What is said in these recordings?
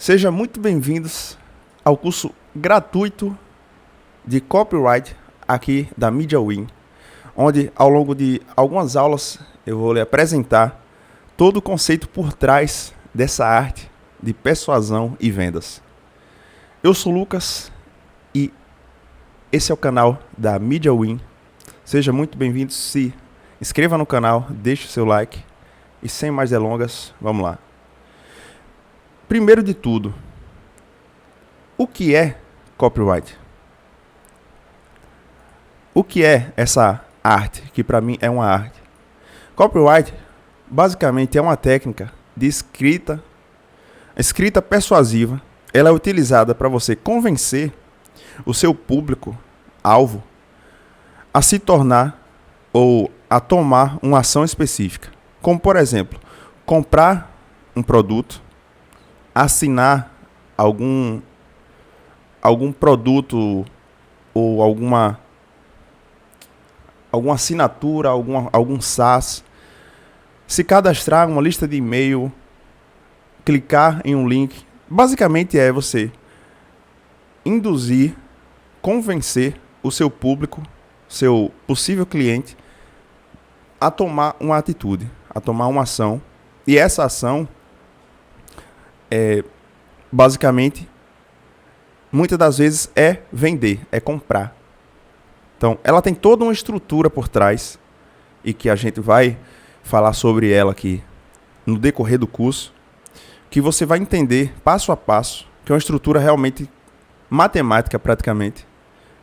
Sejam muito bem-vindos ao curso gratuito de Copyright aqui da MediaWin, onde ao longo de algumas aulas eu vou lhe apresentar todo o conceito por trás dessa arte de persuasão e vendas. Eu sou o Lucas e esse é o canal da MediaWin. Seja muito bem-vindo, se inscreva no canal, deixe o seu like e sem mais delongas, vamos lá. Primeiro de tudo, o que é copyright? O que é essa arte, que para mim é uma arte? Copyright basicamente é uma técnica de escrita persuasiva. Ela é utilizada para você convencer o seu público-alvo a se tornar ou a tomar uma ação específica. Como, por exemplo, comprar um produto, assinar algum produto ou alguma assinatura, algum SaaS, se cadastrar em uma lista de e-mail, clicar em um link. Basicamente é você induzir, convencer o seu público, seu possível cliente, a tomar uma atitude, a tomar uma ação. E essa ação basicamente, muitas das vezes é vender, é comprar. Então, ela tem toda uma estrutura por trás e que a gente vai falar sobre ela aqui no decorrer do curso, que você vai entender passo a passo, que é uma estrutura realmente matemática praticamente,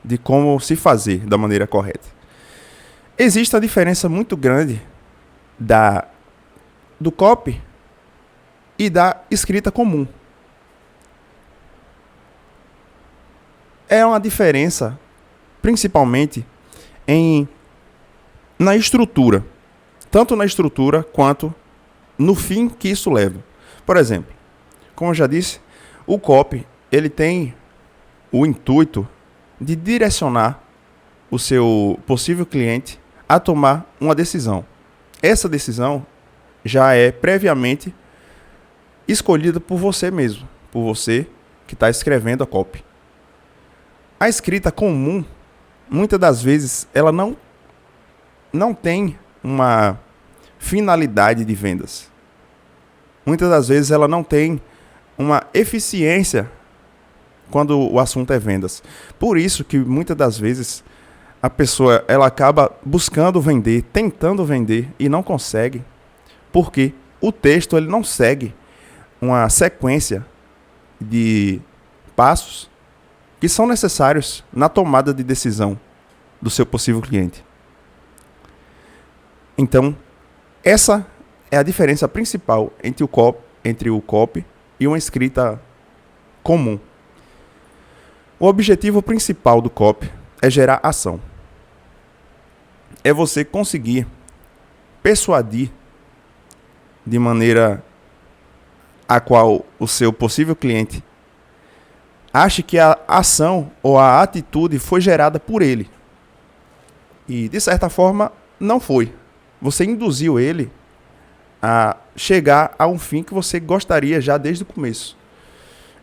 de como se fazer da maneira correta. Existe a diferença muito grande do copy e da escrita comum. É uma diferença, principalmente, na estrutura. Tanto na estrutura, quanto no fim que isso leva. Por exemplo, como eu já disse, o copy, ele tem o intuito de direcionar o seu possível cliente a tomar uma decisão. Essa decisão já é previamente escolhida por você mesmo, por você que está escrevendo a copy. A escrita comum, muitas das vezes, ela não tem uma finalidade de vendas. Muitas das vezes ela não tem uma eficiência quando o assunto é vendas. Por isso que muitas das vezes a pessoa ela acaba buscando vender, tentando vender e não consegue, porque o texto ele não segue uma sequência de passos que são necessários na tomada de decisão do seu possível cliente. Então, essa é a diferença principal entre o copy e uma escrita comum. O objetivo principal do copy é gerar ação. É você conseguir persuadir de maneira a qual o seu possível cliente ache que a ação ou a atitude foi gerada por ele. E, de certa forma, não foi. Você induziu ele a chegar a um fim que você gostaria já desde o começo.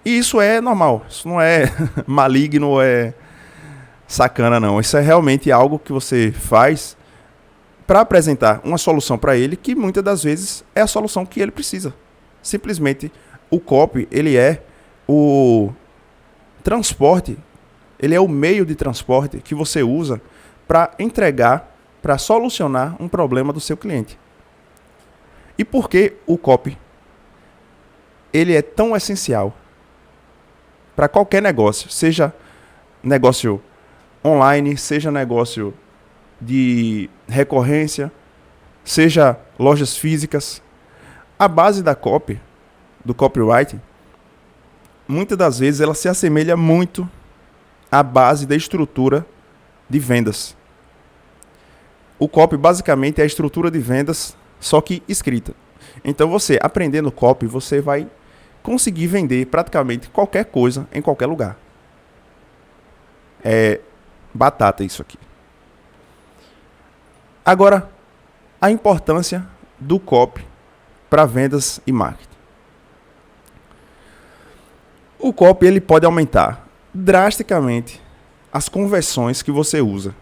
E isso é normal. Isso não é maligno ou é sacana, não. Isso é realmente algo que você faz para apresentar uma solução para ele que muitas das vezes é a solução que ele precisa. Simplesmente o copy, ele é o transporte, ele é o meio de transporte que você usa para entregar, para solucionar um problema do seu cliente. E por que o copy ele é tão essencial para qualquer negócio, seja negócio online, seja negócio de recorrência, seja lojas físicas? A base da copy, do copyright, muitas das vezes ela se assemelha muito à base da estrutura de vendas. O copy basicamente é a estrutura de vendas, só que escrita. Então você, aprendendo copy, você vai conseguir vender praticamente qualquer coisa em qualquer lugar. É batata isso aqui. Agora, a importância do copy para vendas e marketing. O copy ele pode aumentar drasticamente as conversões que você usa.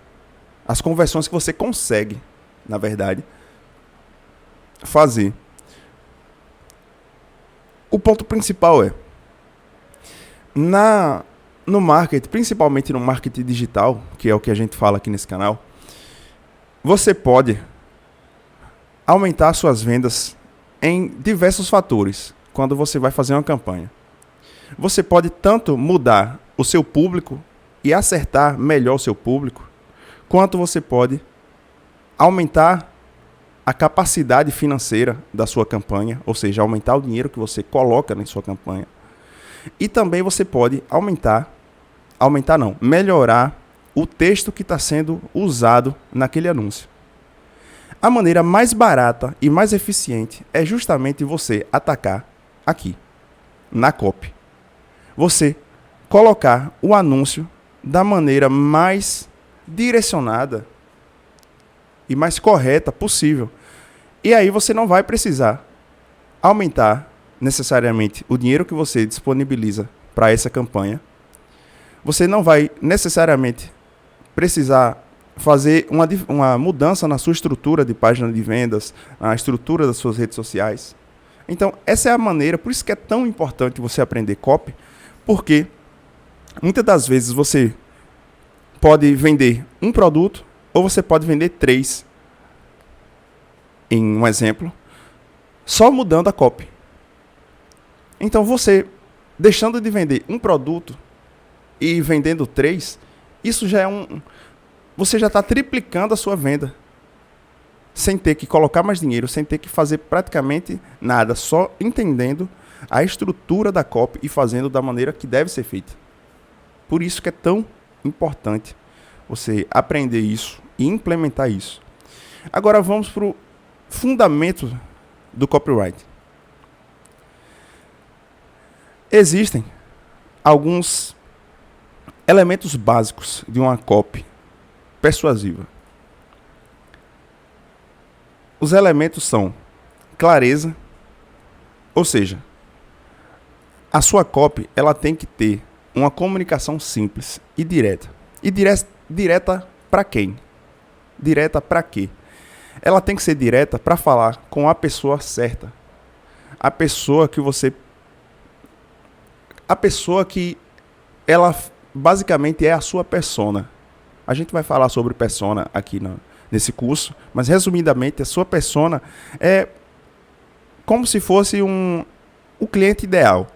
As conversões que você consegue, na verdade, fazer. O ponto principal é, no marketing, principalmente no marketing digital, que é o que a gente fala aqui nesse canal, você pode aumentar suas vendas em diversos fatores quando você vai fazer uma campanha. Você pode tanto mudar o seu público e acertar melhor o seu público, quanto você pode aumentar a capacidade financeira da sua campanha, ou seja, aumentar o dinheiro que você coloca na sua campanha. E também você pode melhorar o texto que está sendo usado naquele anúncio. A maneira mais barata e mais eficiente é justamente você atacar aqui, na copy. Você colocar o anúncio da maneira mais direcionada e mais correta possível. E aí você não vai precisar aumentar necessariamente o dinheiro que você disponibiliza para essa campanha. Você não vai necessariamente precisar fazer uma mudança na sua estrutura de página de vendas, na estrutura das suas redes sociais. Então, essa é a maneira, por isso que é tão importante você aprender copy, porque muitas das vezes você pode vender um produto ou você pode vender 3, em um exemplo, só mudando a copy. Então, você deixando de vender um produto e vendendo 3, isso já é você já está triplicando a sua venda, sem ter que colocar mais dinheiro, sem ter que fazer praticamente nada, só entendendo a estrutura da copy e fazendo da maneira que deve ser feita. Por isso que é tão importante você aprender isso e implementar isso. Agora vamos para o fundamento do copyright. Existem alguns elementos básicos de uma copy persuasiva. Os elementos são clareza, ou seja, a sua copy ela tem que ter uma comunicação simples e direta. E direta para quem? Direta para quê? Ela tem que ser direta para falar com a pessoa certa. A pessoa que ela basicamente é a sua persona. A gente vai falar sobre persona aqui nesse curso, mas resumidamente a sua persona é como se fosse o cliente ideal.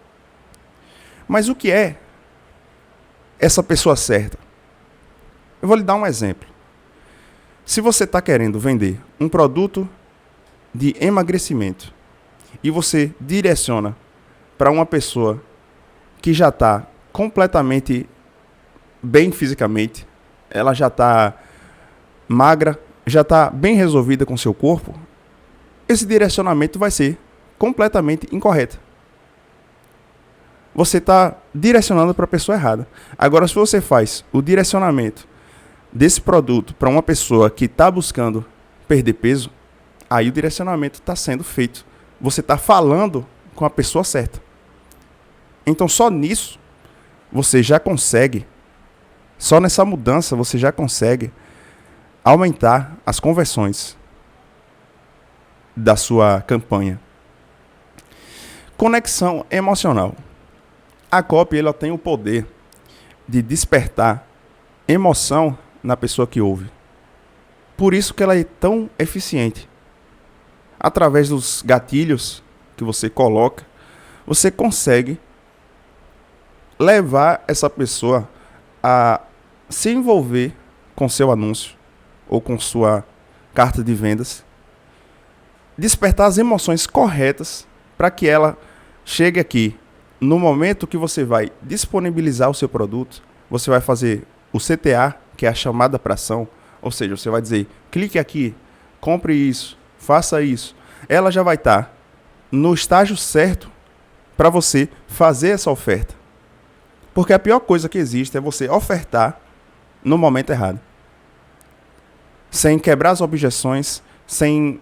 Mas o que é essa pessoa certa? Eu vou lhe dar um exemplo. Se você está querendo vender um produto de emagrecimento e você direciona para uma pessoa que já está completamente bem fisicamente, ela já está magra, já está bem resolvida com seu corpo, esse direcionamento vai ser completamente incorreto. Você está direcionando para a pessoa errada. Agora, se você faz o direcionamento desse produto para uma pessoa que está buscando perder peso, aí o direcionamento está sendo feito. Você está falando com a pessoa certa. Então, só nisso, você já consegue, só nessa mudança, você já consegue aumentar as conversões da sua campanha. Conexão emocional. A copy ela tem o poder de despertar emoção na pessoa que ouve. Por isso que ela é tão eficiente. Através dos gatilhos que você coloca, você consegue levar essa pessoa a se envolver com seu anúncio ou com sua carta de vendas, despertar as emoções corretas para que ela chegue aqui. No momento que você vai disponibilizar o seu produto, você vai fazer o CTA, que é a chamada para ação, ou seja, você vai dizer, clique aqui, compre isso, faça isso. Ela já vai estar no estágio certo para você fazer essa oferta. Porque a pior coisa que existe é você ofertar no momento errado. Sem quebrar as objeções, sem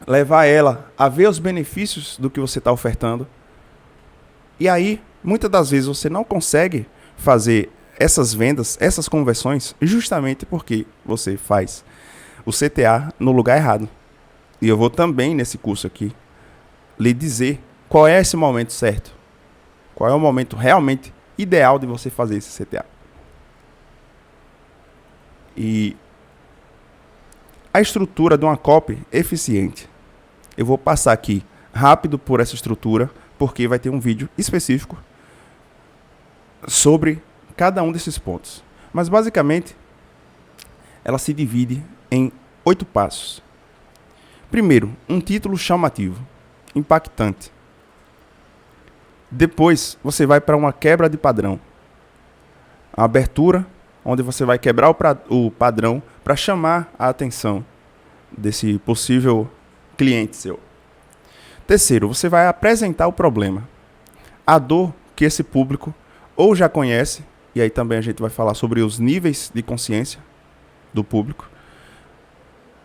levar ela a ver os benefícios do que você está ofertando. E aí Muitas das vezes você não consegue fazer essas vendas, essas conversões, justamente porque você faz o CTA no lugar errado. E eu vou também, nesse curso aqui, lhe dizer qual é esse momento certo. Qual é o momento realmente ideal de você fazer esse CTA. E a estrutura de uma copy eficiente. Eu vou passar aqui rápido por essa estrutura, porque vai ter um vídeo específico sobre cada um desses pontos. Mas basicamente, ela se divide em 8 passos. Primeiro, um título chamativo, impactante. Depois, você vai para uma quebra de padrão. A abertura, onde você vai quebrar o padrão para chamar a atenção desse possível cliente seu. Terceiro, você vai apresentar o problema, a dor que esse público ou já conhece, e aí também a gente vai falar sobre os níveis de consciência do público,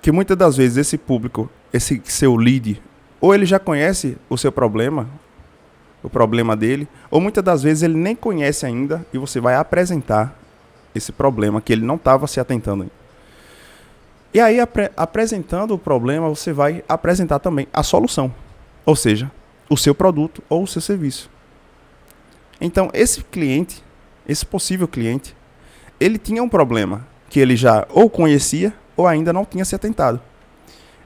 que muitas das vezes esse público, esse seu lead, ou ele já conhece o seu problema, o problema dele, ou muitas das vezes ele nem conhece ainda e você vai apresentar esse problema que ele não estava se atentando ainda. E aí, apresentando o problema, você vai apresentar também a solução, ou seja, o seu produto ou o seu serviço. Então, esse cliente, esse possível cliente, ele tinha um problema que ele já ou conhecia ou ainda não tinha se atentado.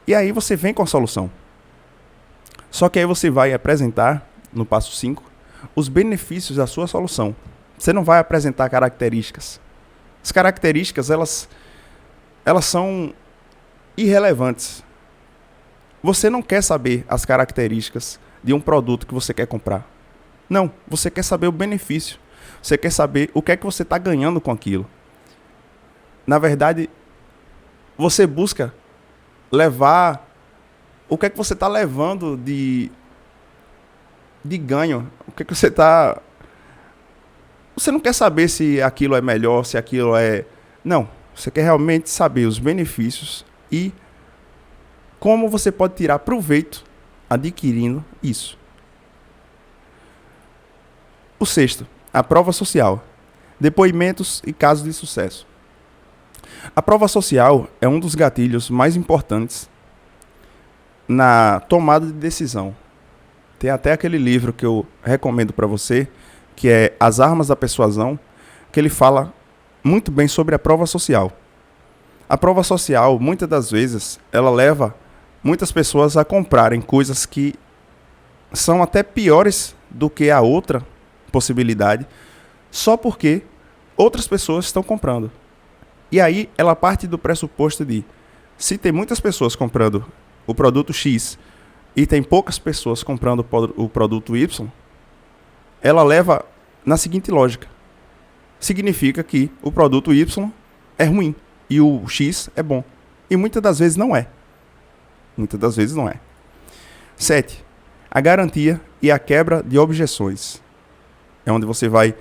E aí você vem com a solução. Só que aí você vai apresentar, no passo 5, os benefícios da sua solução. Você não vai apresentar características. As características, elas são irrelevantes. Você não quer saber as características de um produto que você quer comprar. Não, você quer saber o benefício. Você quer saber o que é que você está ganhando com aquilo. Na verdade, você busca levar o que é que você está levando de ganho. O que é que você está... Você não quer saber se aquilo é melhor, se aquilo é... Não, você quer realmente saber os benefícios e como você pode tirar proveito adquirindo isso. O sexto, a prova social. Depoimentos e casos de sucesso. A prova social é um dos gatilhos mais importantes na tomada de decisão. Tem até aquele livro que eu recomendo para você, que é As Armas da Persuasão, que ele fala muito bem sobre a prova social. A prova social, muitas das vezes, ela leva muitas pessoas a comprarem coisas que são até piores do que a outra possibilidade, só porque outras pessoas estão comprando. E aí ela parte do pressuposto de, se tem muitas pessoas comprando o produto X e tem poucas pessoas comprando o produto Y, ela leva na seguinte lógica. Significa que o produto Y é ruim e o X é bom. E muitas das vezes não é. Muitas das vezes não é. 7. A garantia e a quebra de objeções. É onde você vai,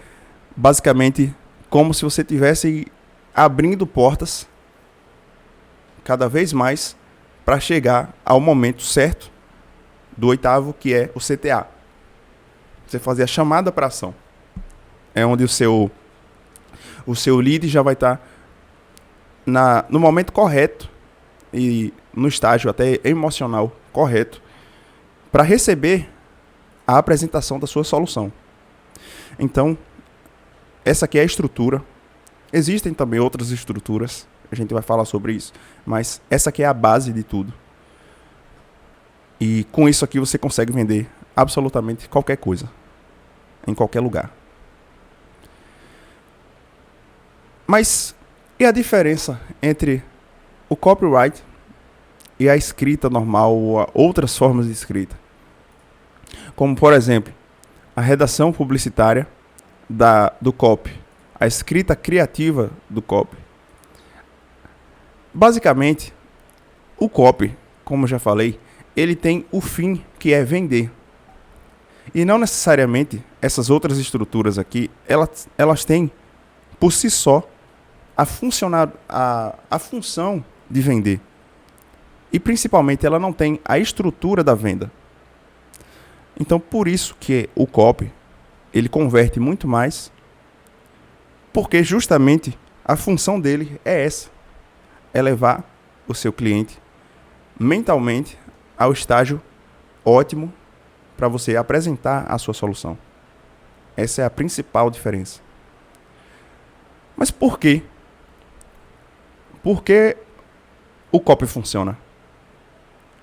basicamente, como se você estivesse abrindo portas cada vez mais para chegar ao momento certo do 8º, que é o CTA. Você fazer a chamada para ação. É onde o seu lead já vai estar no momento correto e no estágio até emocional correto para receber a apresentação da sua solução. Então, essa aqui é a estrutura. Existem também outras estruturas, a gente vai falar sobre isso, mas essa aqui é a base de tudo. E com isso aqui você consegue vender absolutamente qualquer coisa, em qualquer lugar. Mas e a diferença entre o copyright e a escrita normal ou outras formas de escrita? Como, por exemplo, a redação publicitária do copy, a escrita criativa do copy. Basicamente, o copy, como eu já falei, ele tem o fim que é vender. E não necessariamente essas outras estruturas aqui, elas têm por si só a função de vender. E principalmente ela não tem a estrutura da venda. Então por isso que o copy ele converte muito mais, porque justamente a função dele é essa, é levar o seu cliente mentalmente ao estágio ótimo para você apresentar a sua solução. Essa é a principal diferença. Mas por quê? Por que o copy funciona?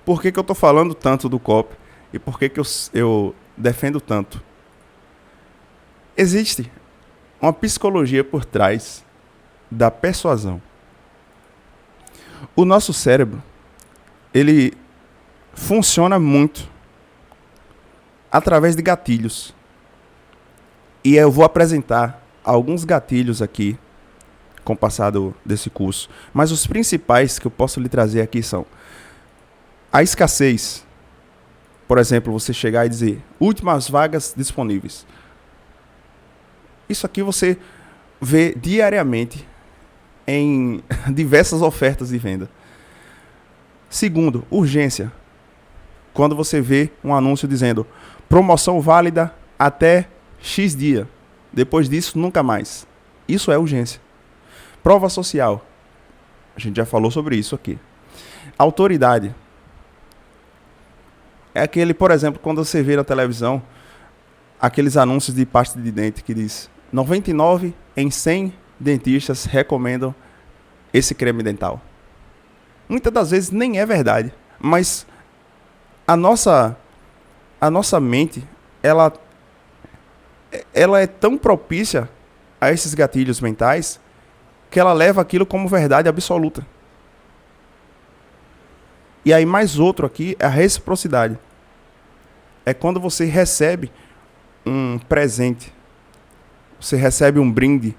Por que eu estou falando tanto do copy? E por que eu defendo tanto? Existe uma psicologia por trás da persuasão. O nosso cérebro, ele funciona muito através de gatilhos. E eu vou apresentar alguns gatilhos aqui com o passar desse curso. Mas os principais que eu posso lhe trazer aqui são a escassez. Por exemplo, você chegar e dizer últimas vagas disponíveis. Isso aqui você vê diariamente em diversas ofertas de venda. Segundo, urgência. Quando você vê um anúncio dizendo promoção válida até X dia. Depois disso, nunca mais. Isso é urgência. Prova social. A gente já falou sobre isso aqui. Autoridade. É aquele, por exemplo, quando você vê na televisão aqueles anúncios de pasta de dente que diz 99 em 100 dentistas recomendam esse creme dental. Muitas das vezes nem é verdade, mas a nossa mente, ela é tão propícia a esses gatilhos mentais que ela leva aquilo como verdade absoluta. E aí mais outro aqui é a reciprocidade. É quando você recebe um presente, você recebe um brinde,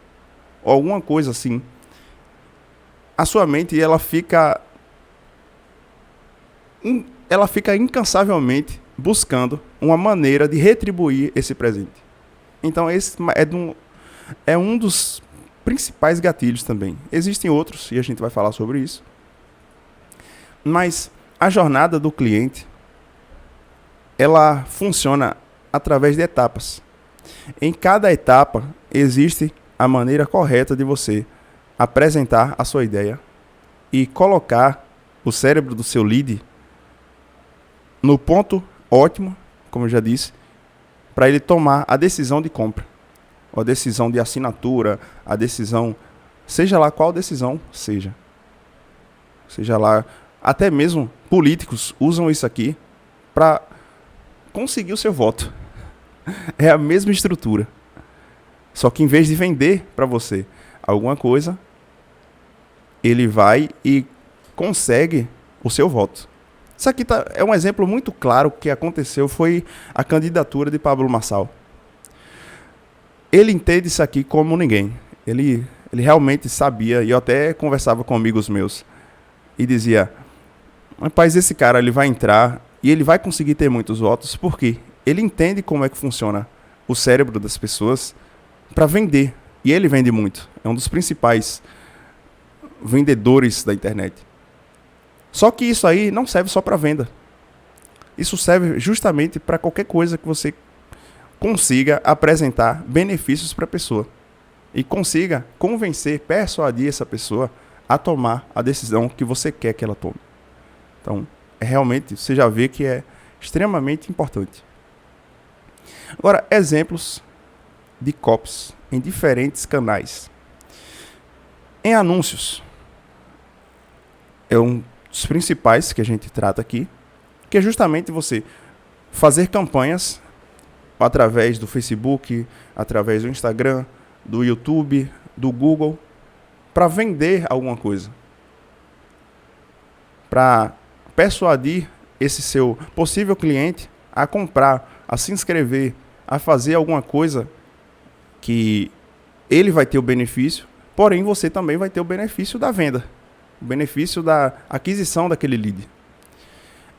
ou alguma coisa assim. A sua mente, ela fica incansavelmente buscando uma maneira de retribuir esse presente. Então esse é um dos principais gatilhos também. Existem outros, e a gente vai falar sobre isso. Mas a jornada do cliente, ela funciona através de etapas. Em cada etapa existe a maneira correta de você apresentar a sua ideia e colocar o cérebro do seu lead no ponto ótimo, como eu já disse, para ele tomar a decisão de compra, ou a decisão de assinatura, a decisão, seja lá qual decisão seja. Seja lá, até mesmo políticos usam isso aqui para conseguir o seu voto. É a mesma estrutura. Só que em vez de vender para você alguma coisa, ele vai e consegue o seu voto. Isso aqui é um exemplo muito claro que aconteceu, foi a candidatura de Pablo Marçal. Ele entende isso aqui como ninguém. Ele realmente sabia, e eu até conversava com amigos meus, e dizia, rapaz, esse cara ele vai entrar e ele vai conseguir ter muitos votos, por quê? Ele entende como é que funciona o cérebro das pessoas para vender. E ele vende muito. É um dos principais vendedores da internet. Só que isso aí não serve só para venda. Isso serve justamente para qualquer coisa que você consiga apresentar benefícios para a pessoa. E consiga convencer, persuadir essa pessoa a tomar a decisão que você quer que ela tome. Então, realmente, você já vê que é extremamente importante. Agora, exemplos de copies em diferentes canais. Em anúncios, é um dos principais que a gente trata aqui, que é justamente você fazer campanhas através do Facebook, através do Instagram, do YouTube, do Google, para vender alguma coisa. Para persuadir esse seu possível cliente a comprar, a se inscrever, a fazer alguma coisa que ele vai ter o benefício, porém você também vai ter o benefício da venda, o benefício da aquisição daquele lead.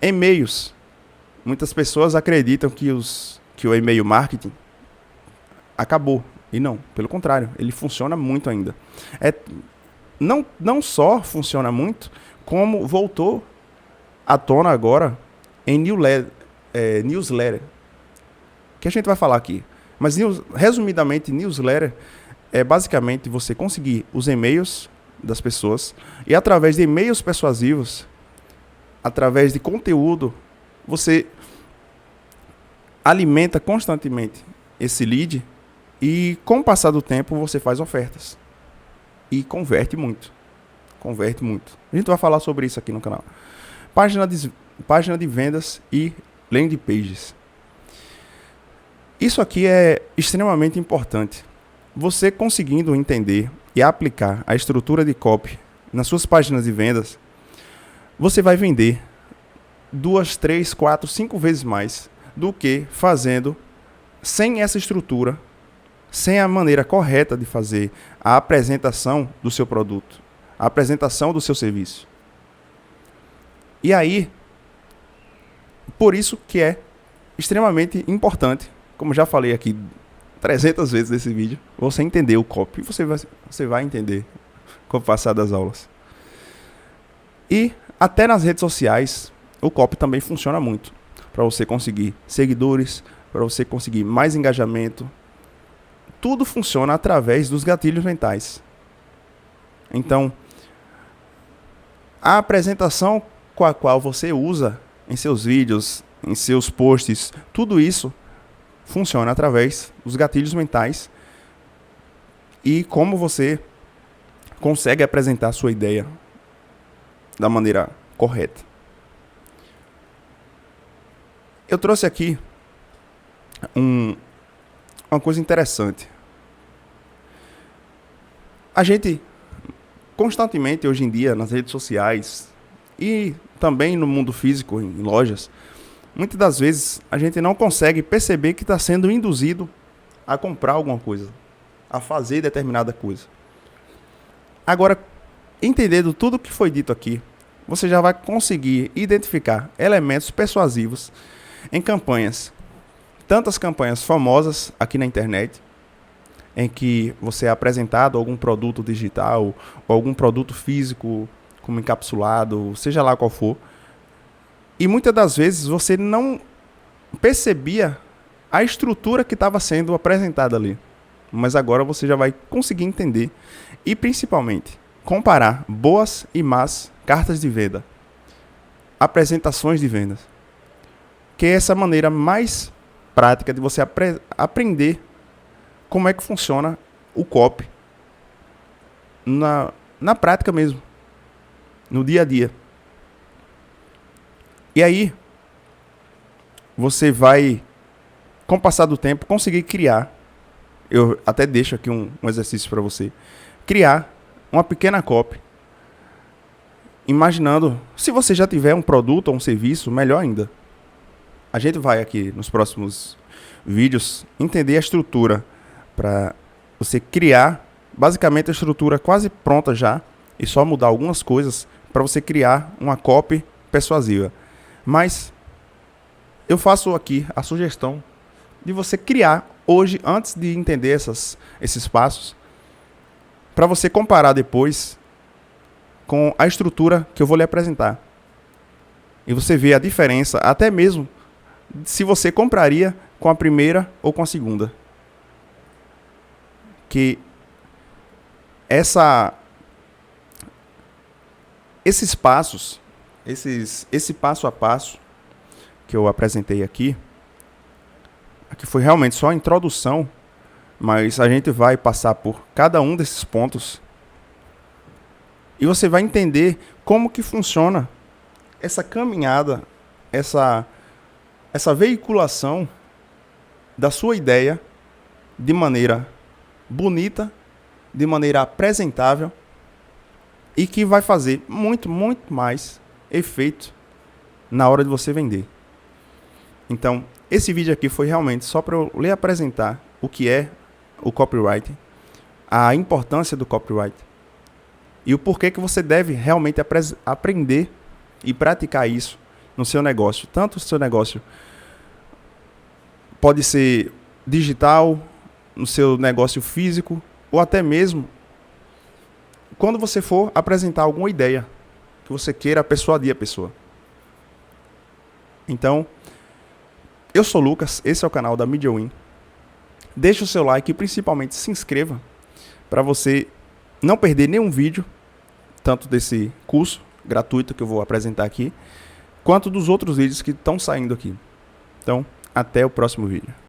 E-mails. Muitas pessoas acreditam que o e-mail marketing acabou. E não, pelo contrário, ele funciona muito ainda. Não só funciona muito, como voltou à tona agora em newsletter, que a gente vai falar aqui. Mas, resumidamente, newsletter é basicamente você conseguir os e-mails das pessoas e através de e-mails persuasivos, através de conteúdo, você alimenta constantemente esse lead e com o passar do tempo você faz ofertas e converte muito. Converte muito. A gente vai falar sobre isso aqui no canal. Página de vendas e landing pages. Isso aqui é extremamente importante. Você conseguindo entender e aplicar a estrutura de copy nas suas páginas de vendas, você vai vender 2, 3, 4, 5 vezes mais do que fazendo sem essa estrutura, sem a maneira correta de fazer a apresentação do seu produto, a apresentação do seu serviço. E aí, por isso que é extremamente importante, como já falei aqui 300 vezes nesse vídeo, você entender o copy. Você vai entender com o passar das aulas. E até nas redes sociais, o copy também funciona muito. Para você conseguir seguidores, para você conseguir mais engajamento. Tudo funciona através dos gatilhos mentais. Então, a apresentação com a qual você usa em seus vídeos, em seus posts, tudo isso funciona através dos gatilhos mentais e como você consegue apresentar a sua ideia da maneira correta. Eu trouxe aqui uma coisa interessante. A gente constantemente hoje em dia nas redes sociais e também no mundo físico, em lojas, muitas das vezes a gente não consegue perceber que está sendo induzido a comprar alguma coisa, a fazer determinada coisa. Agora, entendendo tudo o que foi dito aqui, você já vai conseguir identificar elementos persuasivos em campanhas. Tantas campanhas famosas aqui na internet, em que você é apresentado algum produto digital ou algum produto físico, como encapsulado, seja lá qual for. E muitas das vezes você não percebia a estrutura que estava sendo apresentada ali. Mas agora você já vai conseguir entender e principalmente comparar boas e más cartas de venda, apresentações de vendas. Que é essa maneira mais prática de você aprender como é que funciona o copy na prática mesmo, no dia a dia. E aí, você vai, com o passar do tempo, conseguir criar, eu até deixo aqui um exercício para você, criar uma pequena copy, imaginando, se você já tiver um produto ou um serviço, melhor ainda. A gente vai aqui nos próximos vídeos entender a estrutura para você criar, basicamente a estrutura quase pronta já, e só mudar algumas coisas para você criar uma copy persuasiva. Mas eu faço aqui a sugestão de você criar hoje, antes de entender esses passos, para você comparar depois com a estrutura que eu vou lhe apresentar. E você vê a diferença, até mesmo se você compraria com a primeira ou com a segunda. Que esses passos, esse passo a passo que eu apresentei aqui foi realmente só a introdução, mas a gente vai passar por cada um desses pontos e você vai entender como que funciona essa caminhada, essa veiculação da sua ideia de maneira bonita, de maneira apresentável e que vai fazer muito, muito mais efeito na hora de você vender. Então, esse vídeo aqui foi realmente só para eu lhe apresentar o que é o copywriting, a importância do copywriting e o porquê que você deve realmente aprender e praticar isso no seu negócio. Tanto o seu negócio pode ser digital, no seu negócio físico, ou até mesmo quando você for apresentar alguma ideia que você queira persuadir a pessoa. Então, eu sou o Lucas, esse é o canal da MediaWin. Deixe o seu like e principalmente se inscreva para você não perder nenhum vídeo, tanto desse curso gratuito que eu vou apresentar aqui, quanto dos outros vídeos que estão saindo aqui. Então, até o próximo vídeo.